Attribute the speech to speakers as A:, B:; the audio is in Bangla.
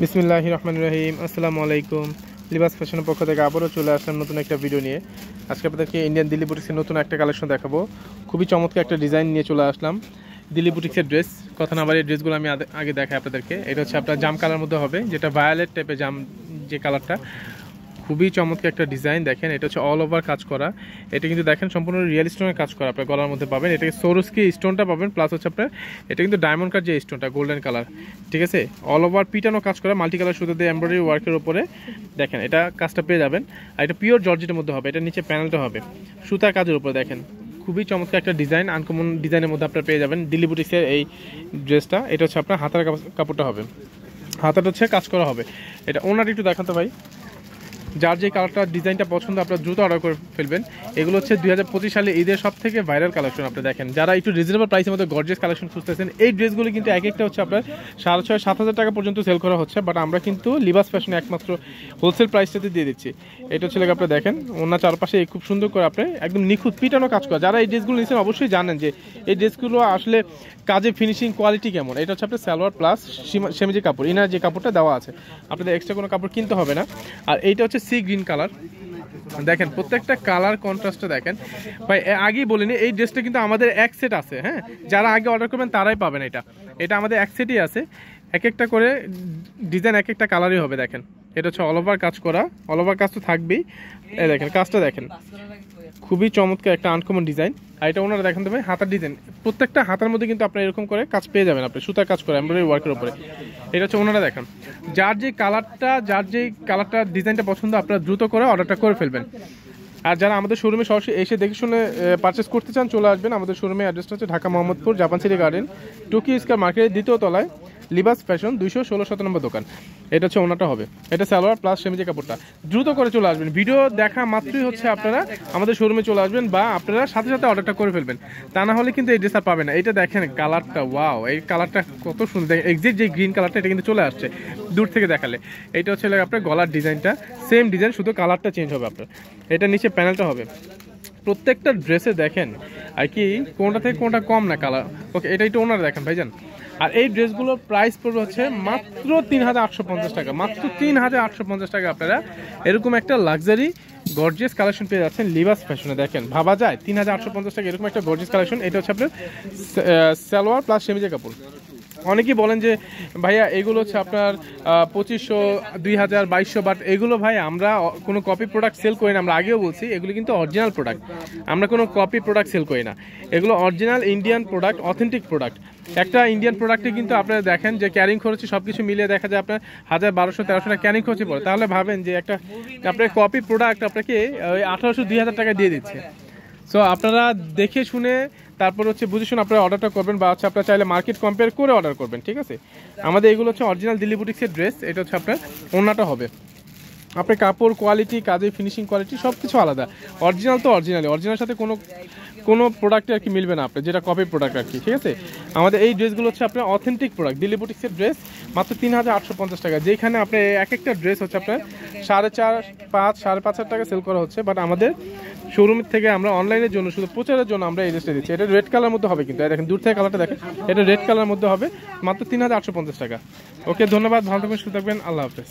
A: বিসমিল্লাহির রহমানির রহিম। আসসালামু আলাইকুম। লিবাস ফ্যাশনের পক্ষ থেকে আবারও চলে আসলাম নতুন একটা ভিডিও নিয়ে। আজকে আপনাদেরকে ইন্ডিয়ান দিল্লি বুটিক্সের নতুন একটা কালেকশন দেখাবো। খুবই চমৎকার একটা ডিজাইন নিয়ে চলে আসলাম। দিল্লি বুটিক্সের ড্রেস, কথা না বাড়িয়ে ড্রেসগুলো আমি আগে দেখাই আপনাদেরকে। এটা হচ্ছে আপনার জাম কালার মধ্যে হবে, যেটা ভায়োলেট টাইপের জাম যে কালারটা, খুবই চমৎকার একটা ডিজাইন। দেখেন এটা হচ্ছে অল ওভার কাজ করা। এটা কিন্তু দেখেন সম্পূর্ণ রিয়েল স্টোনের কাজ করা, আপনার গলার মধ্যে পাবেন। এটাকে সোরস্কি স্টোনটা পাবেন, প্লাস হচ্ছে আপনার এটা কিন্তু ডায়মন্ড কাট যে স্টোনটা গোল্ডেন কালার, ঠিক আছে। অল ওভার পিটানো কাজ করা, মাল্টি কালার সুতো দিয়ে এমব্রয়ডারি ওয়ার্কের উপরে দেখেন এটা কাজটা পেয়ে যাবেন। আর এটা পিওর জর্জেটের মধ্যে হবে, এটা নিচে প্যানেলটা হবে সুতার কাজের উপরে। দেখেন খুবই চমৎকার একটা ডিজাইন, আনকমন ডিজাইনের মধ্যে আপনারা পেয়ে যাবেন দিল্লি বুটিক্সের এই ড্রেসটা। এটা হচ্ছে আপনার হাতার কাপড়টা হবে, হাতাটা হচ্ছে কাজ করা হবে। এটা ওনার একটু দেখাতে ভাই। যার যে কালারটা ডিজাইনটা পছন্দ আপনারা দ্রুত অর্ডার করে ফেলবেন। এগুলো হচ্ছে 2025 সালে ঈদের সব থেকে ভাইরাল কালেকশন। আপনি দেখেন যারা একটু রিজনেবল প্রাইসের মধ্যে গর্জিয়াস কালেকশন খুঁজতেছেন, এই ড্রেসগুলো কিন্তু এক একটা হচ্ছে আপনার 6,500-7,000 টাকা পর্যন্ত সেল করা হচ্ছে, বাট আমরা কিন্তু লিবাস ফ্যাশনে একমাত্র হোলসেল প্রাইসটাতে দিয়ে দিচ্ছি। এটা হচ্ছে আপনারা দেখেন ওনার চারপাশে খুব সুন্দর করে আপনি একদম নিখুঁত পিটানো কাজ করা। যারা এই ড্রেসগুলো নিচ্ছেন অবশ্যই জানেন যে এই ড্রেসগুলো আসলে কাজে ফিনিশিং কোয়ালিটি কেমন। এটা হচ্ছে আপনার সালোয়ার প্লাস সেমিজি কাপড়, ইনার যে কাপড়টা দেওয়া আছে, আপনাদের এক্সট্রা কোনো কাপড় কিনতে হবে না। আর এইটা হচ্ছে সি গ্রিন কালার। দেখেন প্রত্যেকটা কালার কন্ট্রাস্টটা দেখেন ভাই। আগেই বলিনি এই ড্রেসটা কিন্তু আমাদের এক সেট আছে, হ্যাঁ। যারা আগে অর্ডার করবেন তারাই পাবেন এটা। এটা আমাদের এক সেটই আছে, এক একটা করে ডিজাইন এক একটা কালারই হবে। দেখেন এটা হচ্ছে অল ওভার কাজ করা, অল ওভার কাজ তো থাকবেই। এই দেখেন কাজটা দেখেন, খুবই চমৎকার একটা আনকমন ডিজাইন। আর এটা ওনারা দেখেন তো ভাই হাতার ডিজাইন, প্রত্যেকটা হাতার মধ্যে কিন্তু আপনার এরকম করে কাজ পেয়ে যাবেন, আপনি সুতার কাজ করে এমব্রয়ডারি ওয়ার্কের উপরে। এটা হচ্ছে ওনারা দেখেন যার যে কালারটা ডিজাইনটা পছন্দ আপনারা দ্রুত করে অর্ডারটা করে ফেলবেন। আর যারা আমাদের শোরুমে সরাসরি এসে দেখে শুনে পারচেস করতে চান চলে আসবেন। আমাদের শোরুমের অ্যাড্রেসটা হচ্ছে Dhaka Mohammadpur Japan city garden, Tokyo square মার্কেটের দ্বিতীয় তলায়, লিবাস ফ্যাশন 216-17 নম্বর দোকান। এটা হচ্ছে ওনাটা হবে, এটা সালোয়ার প্লাস সেমিজে কাপড়টা। দ্রুত করে চলে আসবেন, ভিডিও দেখা মাত্রই হচ্ছে আপনারা আমাদের শোরুমে চলে আসবেন, বা আপনারা সাথে সাথে অর্ডারটা করে ফেলবেন। তা না হলে কিন্তু এই ড্রেসটা পাবেন না। এটা দেখেন কালারটা, ওয়াও, এই কালারটা কত সুন্দর। এক্সাক্ট যে গ্রিন কালারটা এটা কিন্তু চলে আসছে দূর থেকে দেখালে। এটা হচ্ছে আপনার গলার ডিজাইনটা সেম ডিজাইন, শুধু কালারটা চেঞ্জ হবে আপনার। এটা নিচে প্যানেলটা হবে। প্রত্যেকটা ড্রেসে দেখেন আর কি কোনটা থেকে কোনটা কম না কালার। ওকে, এটা একটু ওনারা দেখেন ভাইজান। আর এই ড্রেসগুলোর প্রাইস পড়বে হচ্ছে মাত্র 3,850 টাকা, মাত্র 3,850 টাকা। আপনারা এরকম একটা লাক্সারি গর্জিয়াস কালেকশন পেয়ে যাচ্ছেন লিবাস ফ্যাশনে। দেখেন ভাবা যায় 3,850 টাকা এরকম একটা গর্জিয়াস কালেকশন। এটা হচ্ছে আপনার সালোয়ার প্লাস সেমিজে কাপড়। অনেকেই বলেন যে ভাইয়া এগুলো হচ্ছে আপনার 2500, 2000, 2200, বাট এগুলো ভাই আমরা কোনো কপি প্রোডাক্ট সেল করি না। আমরা আগেও বলছি এগুলো কিন্তু অরিজিনাল প্রোডাক্ট, আমরা কোনো কপি প্রোডাক্ট সেল করি না। এগুলো original Indian product, authentic product. একটা ইন্ডিয়ান প্রোডাক্টে কিন্তু আপনারা দেখেন যে ক্যারিং খরচ সব কিছু মিলিয়ে দেখা যায় আপনার 1000, 1200, 1300 টাকা ক্যারিং খরচে পড়ে। তাহলে ভাবেন যে একটা আপনার কপি প্রোডাক্ট আপনাকে ওই 1800, 2000 টাকা দিয়ে দিচ্ছে। সো আপনারা দেখে শুনে তারপর হচ্ছে বুঝে শুনে আপনারা অর্ডারটা করবেন, বা হচ্ছে আপনারা চাইলে মার্কেট কম্পেয়ার করে অর্ডার করবেন, ঠিক আছে। আমাদের এগুলো হচ্ছে অরিজিনাল দিল্লি বুটিক্সের ড্রেস। এটা হচ্ছে আপনার ওড়নাটা হবে, আপনার কাপড় কোয়ালিটি, কাজের ফিনিশিং কোয়ালিটি সব কিছু আলাদা। অরিজিনাল তো অরিজিনালি, অরিজিনাল সাথে কোনো প্রোডাক্টে আর কি মিলবে না আপনার, যেটা কপি প্রোডাক্ট আর কি, ঠিক আছে। আমাদের এই ড্রেসগুলো হচ্ছে আপনার অথেন্টিক প্রোডাক্ট, দিল্লি বুটিক্সের ড্রেস, মাত্র 3,850 টাকা। যেখানে আপনার এক একটা ড্রেস হচ্ছে আপনার 4,500, 5,500 টাকা সেল করা হচ্ছে, বাট আমাদের শোরুম থেকে আমরা অনলাইনের জন্য শুধু প্রচারের জন্য আমরা এই ড্রেসটা দিচ্ছি। এটা রেড কালার মধ্যে হবে, কিন্তু দেখেন দূর থেকে কালারটা দেখেন, এটা রেড কালার মধ্যে হবে, মাত্র 3,850 টাকা। ওকে, ধন্যবাদ, ভালো থাকবেন, সুস্থ থাকবেন, আল্লাহ হাফেজ।